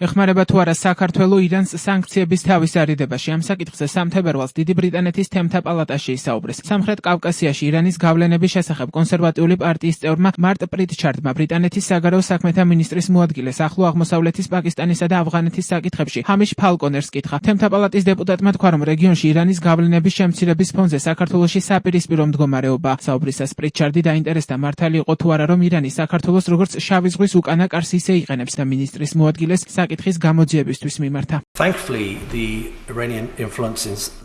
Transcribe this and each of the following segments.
ეხმარება თუ არა საქართველო ირანს სანქციების თავის არიდებაში. ამ საკითხზე 3 თებერვალს დიდი ბრიტანეთის თემთა პალატაში ისაუბრეს. სამხრეთ კავკასიაში ირანის გავლენების შესახებ კონსერვატიული პარტიის წევრმა მარტ პრიტჩარდმა ბრიტანეთის საგარეო საქმეთა მინისტრის მოადგილეს ახლო აღმოსავლეთის, პაკისტანისა და ავღანეთის საკითხებში ჰამიშ ფალკონერს კითხა. თემთა პალატის დეპუტატმა თქვა, რომ რეგიონში ირანის გავლენების შემცირების ფონზე საქართველოში საპირისპირო მდგომარეობა. საუბრისას პრიტჩარდი დაინტერესდა მართალი იყო თუ არა, რომ ირანი საქართველოს როგორც შავი ზღვის უკანა კარს ისე იყენებს და მინისტრის მოადგილეს საკითხის გამოძიებისთვის მიმართა.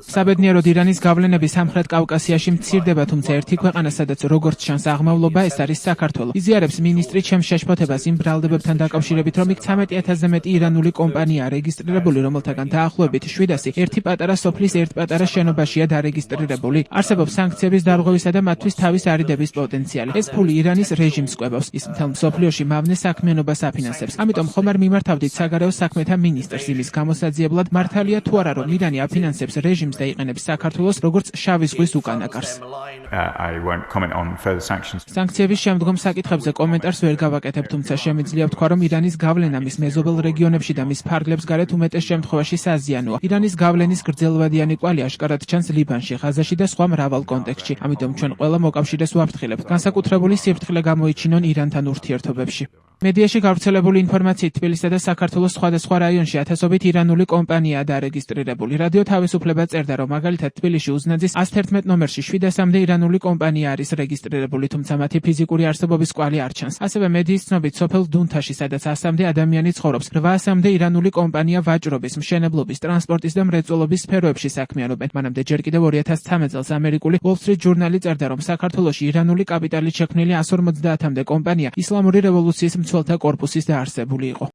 საბედნიეროდ ირანის გავლენები სამხრეთ კავკასიაში მცირდება, თუმცა ერთი ქვეყანა, სადაც როგორც ჩანს აღმავლობა, ეს არის საქართველო. იზიარებს მინისტრი ჩემს შეშფოთებას იმ ბრალდებებთან დაკავშირებით, რომ იქ 13,000-ზე მეტი ირანული კომპანიაა რეგისტრირებული, რომელთაგან დაახლოებით 700 ერთი პატარა სოფლის ერთ პატარა შენობაშია დარეგისტრირებული. არსებობს სანქციების დარღვევისა და მათთვის თავის არიდების პოტენციალი. ეს ფული ირანის რეჟიმს კვებავს. ის მთელ მსოფლიოში მავნე საქმიანობას აფინანსებს. ამიტომ ხომ არ მიმართავდით საგარეო საქმეთა მინისტრს იმის გამოსაძიებლად, მართალია თუ არა, რომ ირანი აფინანსებს რეჟიმს და იყენებს საქართველოს როგორც შავი ზღვის უკანა კარს. სანქციების შემდგომ საკითხებზე კომენტარს ვერ გავაკეთებ, თუმცა შემიძლია ვთქვა, რომ ირანის გავლენა მის მეზობელ რეგიონებში და მის ფარგლებს გარეთ უმეტეს შემთხვევაში საზიანოა. ირანის გავლენის გრძელვადიანი კვალი აშკარად ჩანს ლიბანში, ღაზაში და სხვა მრავალ კონტექსტში. ამიტომ ჩვენ ყველა მოკავშირეს ვაფრთხილებთ, განსაკუთრებული სიფრთხილე გამოიჩინონ ირანთან ურთიერთობებში. მედიაში გავრცელებული ინფორმაციით თბილისსა და საქართველოს სხვადასხვა რაიონში ათასობით ირანული კომპანიაა დარეგისტრირებული. რადიო თავისუფლება წერდა, რომ მაგალითად თბილისში უზნაძის 111 ნომერში 700-მდე ირანული კომპანია არის რეგისტრირებული, თუმცა მათი ფიზიკური არსებობის კვალი არ ჩანს. ასევე მედიის ცნობით, სოფელ დუნთაში, სადაც 100-მდე ადამიანი ცხოვრობს, 800-მდე ირანული კომპანია ვაჭრობის, მშენებლობის, ტრანსპორტის და მრეწველობის სფეროებში საქმიანობენ. მანამდე ჯერ კიდევ 2013 წელს ამერიკული Wall Street ჟურნალი წერდა, რომ საქართველოში ირანული კაპიტალით შექმნილი 150-მდე კომპანია ისლამური რევოლუციის მცველთა კორპუსის დაარსებული იყო.